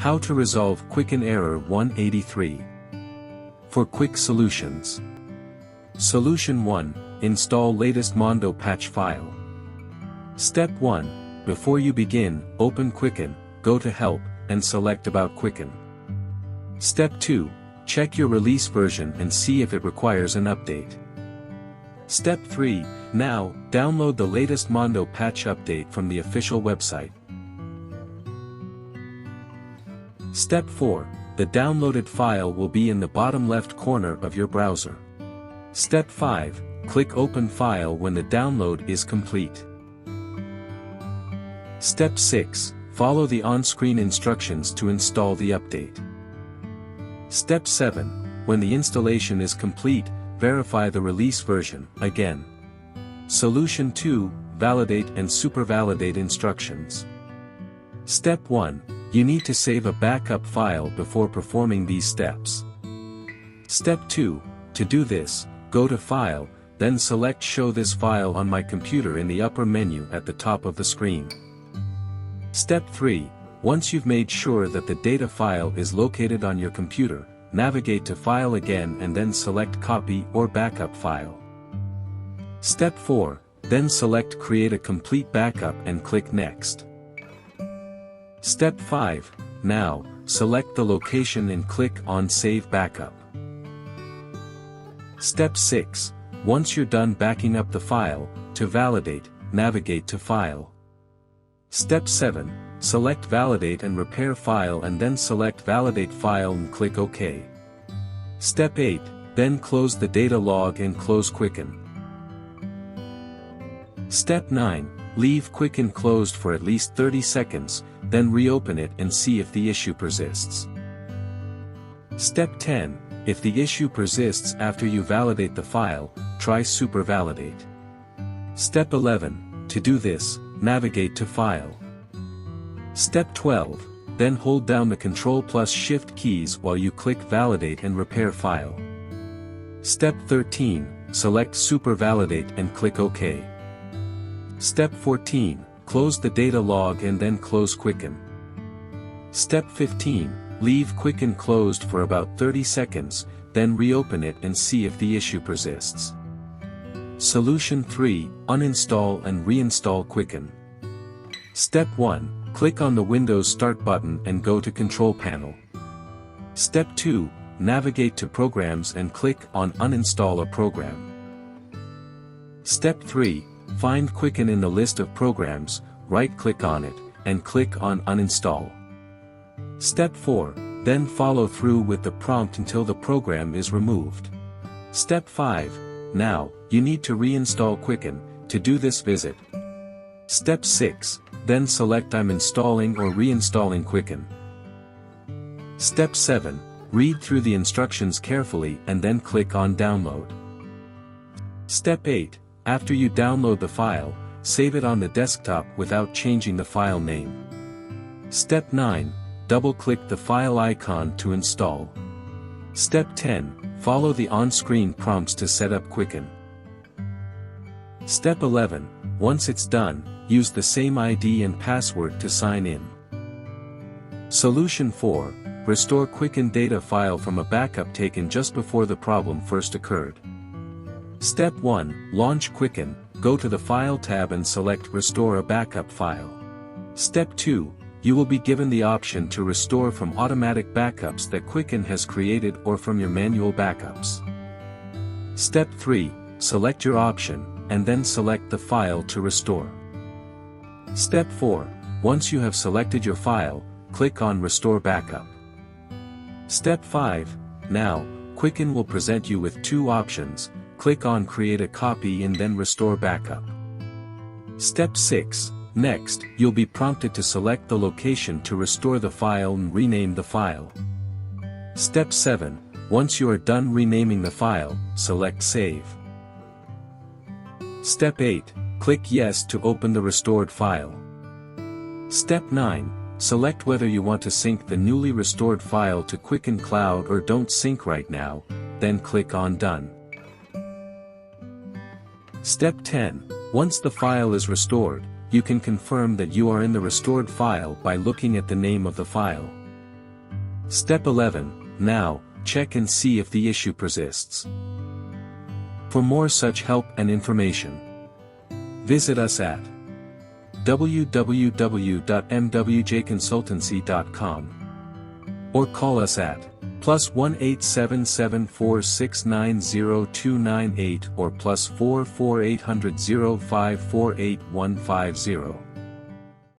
How to resolve Quicken error 183. For quick solutions. Solution 1. Install latest Mondo patch file. Step 1. Before you begin, open Quicken, go to Help, and select About Quicken. Step 2. Check your release version and see if it requires an update. Step 3. Now, download the latest Mondo patch update from the official website. Step 4. The downloaded file will be in the bottom left corner of your browser. Step 5. Click Open File when the download is complete. Step 6. Follow the on-screen instructions to install the update. Step 7. When the installation is complete, verify the release version again. Solution 2. Validate and supervalidate instructions. Step 1. You need to save a backup file before performing these steps. Step 2. To do this, go to File, then select Show this file on my computer in the upper menu at the top of the screen. Step 3. Once you've made sure that the data file is located on your computer, navigate to File again and then select Copy or Backup File. Step 4. Then select Create a complete backup and click Next. Step 5. Now, select the location and click on Save Backup. Step 6. Once you're done backing up the file, to validate, navigate to File. Step 7. Select Validate and Repair File and then select Validate File and click OK. Step 8. Then close the data log and close Quicken. Step 9. Leave Quicken closed for at least 30 seconds, then reopen it and see if the issue persists. Step 10. If the issue persists after you validate the file, try supervalidate. Step 11. To do this, navigate to File. Step 12. Then hold down the Ctrl+Shift keys while you click Validate and Repair File. Step 13. Select Supervalidate and click OK. Step 14. Close the data log and then close Quicken. Step 15. Leave Quicken closed for about 30 seconds, then reopen it and see if the issue persists. Solution 3. Uninstall and reinstall Quicken. Step 1. Click on the Windows Start button and go to Control Panel. Step 2. Navigate to Programs and click on Uninstall a program. Step 3. Find Quicken in the list of programs, right-click on it, and click on Uninstall. Step 4. Then follow through with the prompt until the program is removed. Step 5. Now, you need to reinstall Quicken. To do this, visit Step 6. Then select I'm installing or reinstalling Quicken. Step 7. Read through the instructions carefully and then click on Download. Step 8. After you download the file, save it on the desktop without changing the file name. Step 9. Double-click the file icon to install. Step 10. Follow the on-screen prompts to set up Quicken. Step 11. Once it's done, use the same ID and password to sign in. Solution 4. Restore Quicken data file from a backup taken just before the problem first occurred. Step 1. Launch Quicken, go to the File tab and select Restore a backup file. Step 2. You will be given the option to restore from automatic backups that Quicken has created or from your manual backups. Step 3. Select your option, and then select the file to restore. Step 4. Once you have selected your file, click on Restore Backup. Step 5. Now, Quicken will present you with two options. Click on Create a copy and then Restore Backup. Step 6. Next, you'll be prompted to select the location to restore the file and rename the file. Step 7. Once you are done renaming the file, select Save. Step 8. Click Yes to open the restored file. Step 9. Select whether you want to sync the newly restored file to Quicken Cloud or don't sync right now, then click on Done. Step 10. Once the file is restored, you can confirm that you are in the restored file by looking at the name of the file. Step 11, now, check and see if the issue persists. For more such help and information, visit us at www.mwjconsultancy.com or call us at +1 87746900298 or +44 800 0548 150.